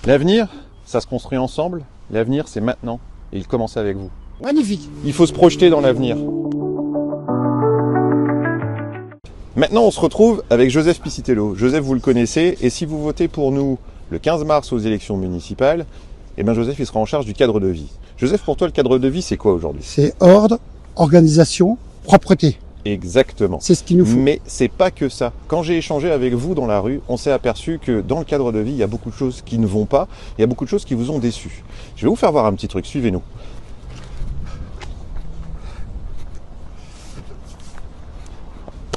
L'avenir, ça se construit ensemble. L'avenir, c'est maintenant. Et il commence avec vous. Magnifique. Il faut se projeter dans l'avenir. Maintenant, on se retrouve avec Joseph Piscitello. Joseph, vous le connaissez. Et si vous votez pour nous le 15 mars aux élections municipales, eh bien Joseph, il sera en charge du cadre de vie. Joseph, pour toi, le cadre de vie, c'est quoi aujourd'hui? C'est ordre, organisation, propreté. Exactement. C'est ce qu'il nous faut. Mais c'est pas que ça. Quand j'ai échangé avec vous dans la rue, on s'est aperçu que dans le cadre de vie, il y a beaucoup de choses qui ne vont pas. Il y a beaucoup de choses qui vous ont déçus. Je vais vous faire voir un petit truc. Suivez-nous.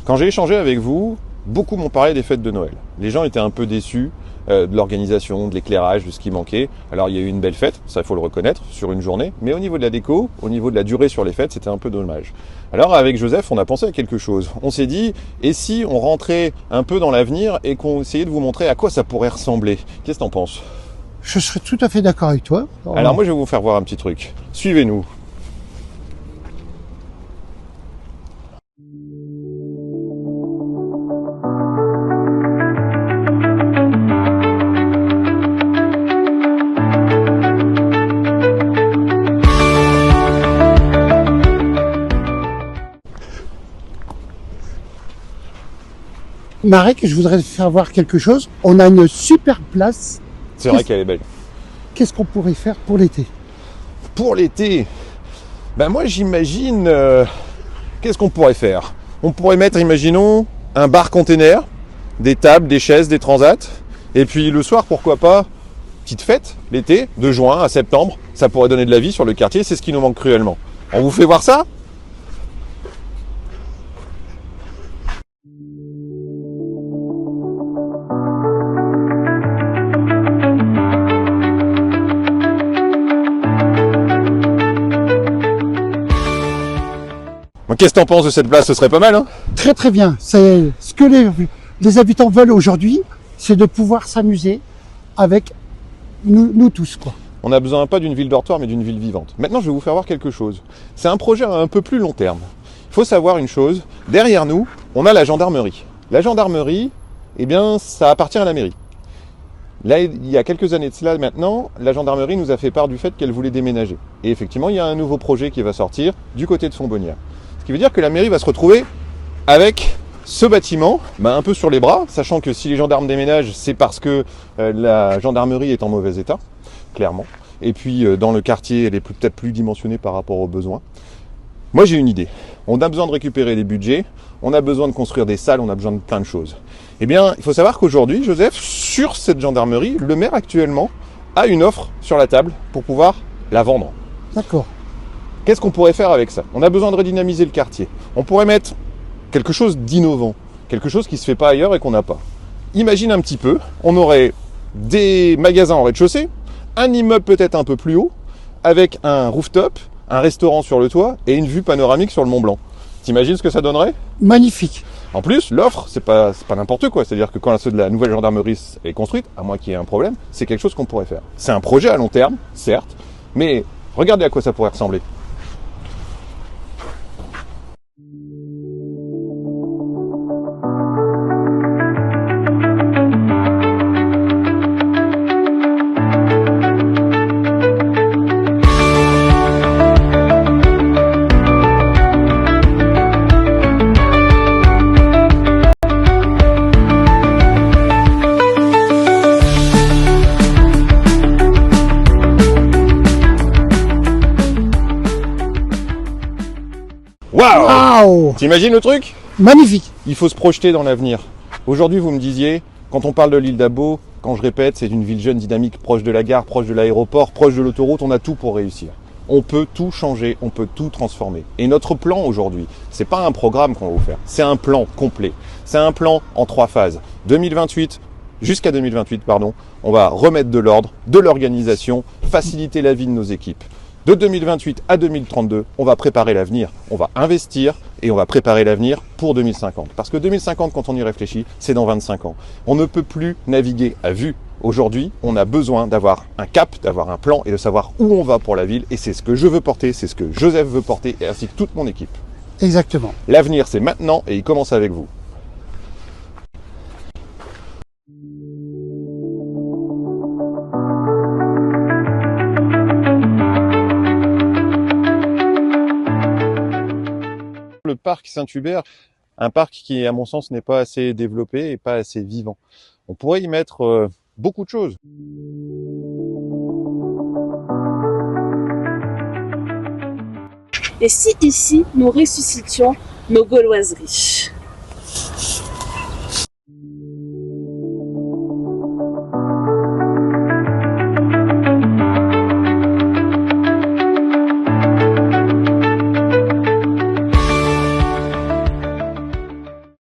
Quand j'ai échangé avec vous, beaucoup m'ont parlé des fêtes de Noël. Les gens étaient un peu déçus de l'organisation, de l'éclairage, de ce qui manquait. Alors il y a eu une belle fête, ça il faut le reconnaître, sur une journée. Mais au niveau de la déco, au niveau de la durée sur les fêtes, c'était un peu dommage. Alors avec Joseph, on a pensé à quelque chose. On s'est dit, et si on rentrait un peu dans l'avenir et qu'on essayait de vous montrer à quoi ça pourrait ressembler? Qu'est-ce que t'en penses? Je serais tout à fait d'accord avec toi. Alors moi je vais vous faire voir un petit truc. Suivez-nous. Marek, je voudrais te faire voir quelque chose. On a une super place. C'est vrai qu'elle est belle. Qu'est-ce qu'on pourrait faire pour l'été? Pour l'été, ben moi j'imagine, qu'est-ce qu'on pourrait faire? On pourrait mettre, imaginons, un bar-container, des tables, des chaises, des transats, et puis le soir, pourquoi pas, petite fête, l'été, de juin à septembre, ça pourrait donner de la vie sur le quartier, c'est ce qui nous manque cruellement. On vous fait voir ça? Qu'est-ce que t'en penses de cette place? Ce serait pas mal, hein? Très très bien. C'est ce que les habitants veulent aujourd'hui, c'est de pouvoir s'amuser avec nous tous, quoi. On n'a besoin pas d'une ville dortoir, mais d'une ville vivante. Maintenant, je vais vous faire voir quelque chose. C'est un projet un peu plus long terme. Il faut savoir une chose, derrière nous, on a la gendarmerie. La gendarmerie, eh bien, ça appartient à la mairie. Là, il y a quelques années de cela maintenant, la gendarmerie nous a fait part du fait qu'elle voulait déménager. Et effectivement, il y a un nouveau projet qui va sortir du côté de Fontbonnière. Ce qui veut dire que la mairie va se retrouver avec ce bâtiment un peu sur les bras, sachant que si les gendarmes déménagent, c'est parce que la gendarmerie est en mauvais état, clairement. Et puis dans le quartier, elle est peut-être plus dimensionnée par rapport aux besoins. Moi j'ai une idée. On a besoin de récupérer des budgets, on a besoin de construire des salles, on a besoin de plein de choses. Eh bien, il faut savoir qu'aujourd'hui, Joseph, sur cette gendarmerie, le maire actuellement a une offre sur la table pour pouvoir la vendre. D'accord. Qu'est-ce qu'on pourrait faire avec ça? On a besoin de redynamiser le quartier. On pourrait mettre quelque chose d'innovant, quelque chose qui ne se fait pas ailleurs et qu'on n'a pas. Imagine un petit peu, on aurait des magasins en rez-de-chaussée, un immeuble peut-être un peu plus haut, avec un rooftop, un restaurant sur le toit et une vue panoramique sur le Mont Blanc. T'imagines ce que ça donnerait? Magnifique. En plus, l'offre, c'est pas n'importe quoi. C'est-à-dire que quand la nouvelle gendarmerie est construite, à moins qu'il y ait un problème, c'est quelque chose qu'on pourrait faire. C'est un projet à long terme, certes, mais regardez à quoi ça pourrait ressembler. Waouh! T'imagines le truc? Magnifique. Il faut se projeter dans l'avenir. Aujourd'hui, vous me disiez, quand on parle de l'île d'Abo, quand je répète, c'est une ville jeune, dynamique, proche de la gare, proche de l'aéroport, proche de l'autoroute, on a tout pour réussir. On peut tout changer, on peut tout transformer. Et notre plan aujourd'hui, c'est pas un programme qu'on va vous faire, c'est un plan complet. C'est un plan en 3 phases. 2028, jusqu'à 2028, on va remettre de l'ordre, de l'organisation, faciliter la vie de nos équipes. De 2028 à 2032, on va préparer l'avenir, on va investir et on va préparer l'avenir pour 2050. Parce que 2050, quand on y réfléchit, c'est dans 25 ans. On ne peut plus naviguer à vue Aujourd'hui, on a besoin d'avoir un cap, d'avoir un plan et de savoir où on va pour la ville. Et c'est ce que je veux porter, c'est ce que Joseph veut porter, et ainsi que toute mon équipe. Exactement. L'avenir, c'est maintenant et il commence avec vous. Le parc Saint-Hubert, un parc qui, à mon sens, n'est pas assez développé et pas assez vivant. On pourrait y mettre beaucoup de choses. Et si ici, nous ressuscitions nos gauloiseries?